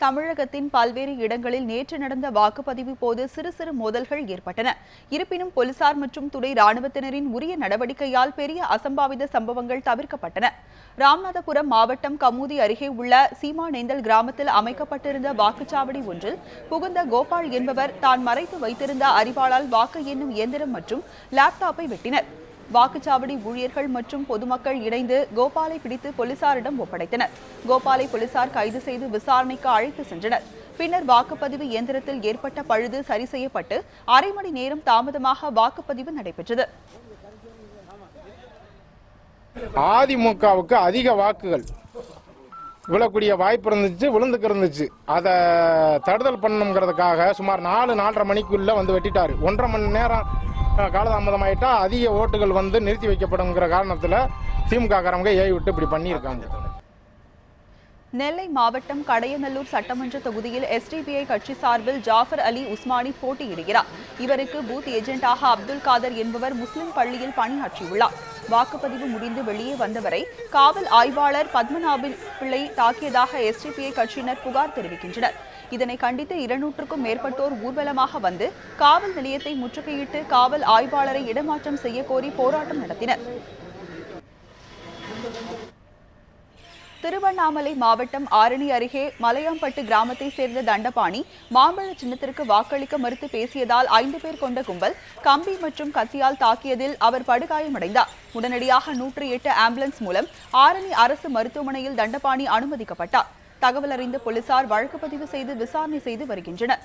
தமிழகத்தின் பல்வேறு இடங்களில் நேற்று நடந்த வாக்குப்பதிவு போது சிறு சிறு மோதல்கள் ஏற்பட்டன. இருப்பினும் போலீசார் மற்றும் துணை ராணுவத்தினரின் உரிய நடவடிக்கையால் பெரிய அசம்பாவித சம்பவங்கள் தவிர்க்கப்பட்டன. ராமநாதபுரம் மாவட்டம் கமுதி அருகே உள்ள சீமானேந்தல் கிராமத்தில் அமைக்கப்பட்டிருந்த வாக்குச்சாவடி ஒன்றில் புகுந்த கோபால் என்பவர் தான் மறைத்து வைத்திருந்த அரிவாளால் வாக்கு எண்ணும் இயந்திரம் மற்றும் லேப்டாப்பை வெட்டினர். வாக்குச்சாவடி ஊழியர்கள் மற்றும் பொதுமக்கள் இணைந்து கோபாலை பிடித்து போலீசாரிடம் ஒப்படைத்தனர். கோபாலை போலீசார் கைது செய்து விசாரணைக்கு அழைத்து சென்றனர். பின்னர் வாக்குப்பதிவு இயந்திரத்தில் ஏற்பட்ட பழுது சரி செய்யப்பட்டு அரை மணி நேரம் தாமதமாக வாக்குப்பதிவு நடைபெற்றது. அதிமுகவுக்கு அதிக வாக்குகள் விழக்கூடிய வாய்ப்பு இருந்துச்சு, விழுந்துக்கு இருந்துச்சு. அதை தடுதல் பண்ணணுங்கிறதுக்காக சுமார் 4-4:30 மணிக்குள்ள வந்து வெட்டிட்டாரு. 1.5 மணி நேரம் காலதாமதமாயிட்டா அதிக ஓட்டுகள் வந்து நிறுத்தி வைக்கப்படுங்கிற காரணத்தில் திமுக காரங்க ஏவி விட்டு இப்படி பண்ணியிருக்காங்க. நெல்லை மாவட்டம் கடையநல்லூர் சட்டமன்ற தொகுதியில் எஸ்டிபிஐ கட்சி சார்பில் ஜாஃபர் அலி உஸ்மானி போட்டியிடுகிறார். இவருக்கு பூத் ஏஜென்டாக அப்துல் காதர் என்பவர் முஸ்லிம் பள்ளியில் பணியாற்றியுள்ளார். வாக்குப்பதிவு முடிந்து வெளியே வந்தவரை காவல் ஆய்வாளர் பத்மநாபன் பிள்ளை தாக்கியதாக எஸ்டிபிஐ கட்சியினர் புகார் தெரிவிக்கின்றனர். இதனை கண்டித்து 200க்கும் மேற்பட்டோர் ஊர்வலமாக வந்து காவல் நிலையத்தை முற்றுகையிட்டு காவல் ஆய்வாளரை இடமாற்றம் செய்ய கோரி போராட்டம் நடத்தினர். திருவண்ணாமலை மாவட்டம் ஆரணி அருகே மலையாம்பட்டு கிராமத்தை சேர்ந்த தண்டபாணி மாம்பழ சின்னத்திற்கு வாக்களிக்க மறுத்து பேசியதால் 5 பேர் கொண்ட கும்பல் கம்பி மற்றும் கத்தியால் தாக்கியதில் அவர் படுகாயமடைந்தார். உடனடியாக 108 ஆம்புலன்ஸ் மூலம் ஆரணி அரசு மருத்துவமனையில் தண்டபாணி அனுமதிக்கப்பட்டார். தகவல் அறிந்த போலீசார் வழக்கு பதிவு செய்து விசாரணை செய்து வருகின்றனர்.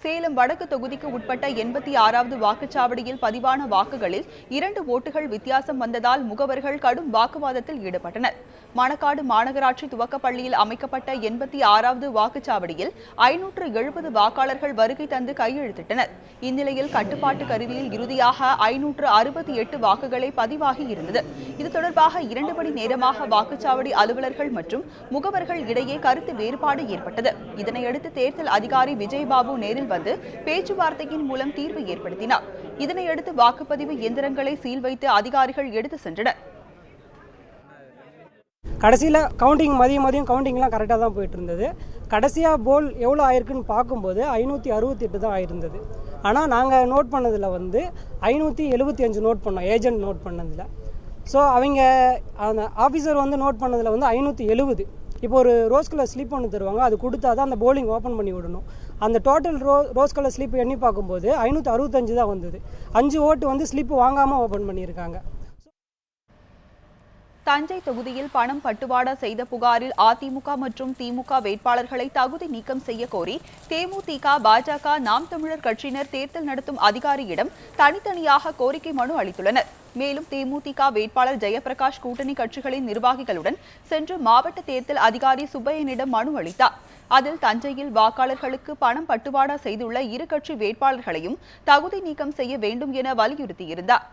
சேலம் வடக்கு தொகுதிக்கு உட்பட்ட 86வது வாக்குச்சாவடியில் பதிவான வாக்குகளில் 2 ஓட்டுகள் வித்தியாசம் வந்ததால் முகவர்கள் கடும் வாக்குவாதத்தில் ஈடுபட்டனர். மணக்காடு மாநகராட்சி துவக்கப்பள்ளியில் அமைக்கப்பட்ட 86வது வாக்குச்சாவடியில் 570 வாக்காளர்கள் வருகை தந்து கையெழுத்திட்டனர். இந்நிலையில் கட்டுப்பாட்டு கருவியில் இறுதியாக 568 வாக்குகளை பதிவாகி இருந்தது. இது தொடர்பாக 2 மணி நேரமாக வாக்குச்சாவடி அலுவலர்கள் மற்றும் முகவர்கள் இடையே கருத்து வேறுபாடு ஏற்பட்டது. இதனையடுத்து தேர்தல் அதிகாரி விஜயபாபு நேரில் வந்து பேச்சுவார்த்தையின் மூலம் தீர்வு ஏற்படுத்தினார். இதனையடுத்து வாக்குப்பதிவு இயந்திரங்களை சீல் வைத்து அதிகாரிகள் எடுத்து சென்றனர். கடைசியில் கவுண்டிங் மதியம் கவுண்டிங்லாம் கரெக்டாக தான் போயிட்டு இருந்தது. கடைசியாக போல் எவ்வளோ ஆயிருக்குன்னு பார்க்கும்போது 568 தான் ஆயிருந்தது. ஆனால் நாங்கள் நோட் பண்ணதில் வந்து 575 நோட் பண்ணோம், ஏஜென்ட் நோட் பண்ணதில். ஸோ அவங்க அந்த ஆஃபீஸர் வந்து நோட் பண்ணதில் வந்து 570. இப்போ ஒரு ரோஸ் கலர் ஸ்லிப் ஒன்று தருவாங்க, அது கொடுத்தா தான் அந்த போலிங் ஓப்பன் பண்ணி விடணும். அந்த டோட்டல் ரோஸ் கலர் ஸ்லிப் எண்ணி பார்க்கும்போது 565 தான் வந்தது. 5 ஓட்டு வந்து ஸ்லிப் வாங்காமல் ஓப்பன் பண்ணியிருக்காங்க. தஞ்சை தொகுதியில் பணம் பட்டுவாடா செய்த புகாரில் அதிமுக மற்றும் திமுக வேட்பாளர்களை தகுதி நீக்கம் செய்ய கோரி தேமுதிக, பாஜக, நாம் தமிழர் கட்சியினர் தேர்தல் நடத்தும் அதிகாரியிடம் தனித்தனியாக கோரிக்கை மனு அளித்துள்ளனர். மேலும் தேமுதிக வேட்பாளர் ஜெயபிரகாஷ் கூட்டணி கட்சிகளின் நிர்வாகிகளுடன் சென்று மாவட்ட தேர்தல் அதிகாரி சுப்பையனிடம் மனு அளித்தார். அதில் தஞ்சையில் வாக்காளர்களுக்கு பணம் பட்டுவாடா செய்துள்ள 2 கட்சி வேட்பாளர்களையும் தகுதி நீக்கம் செய்ய வேண்டும் என வலியுறுத்தியிருந்தார்.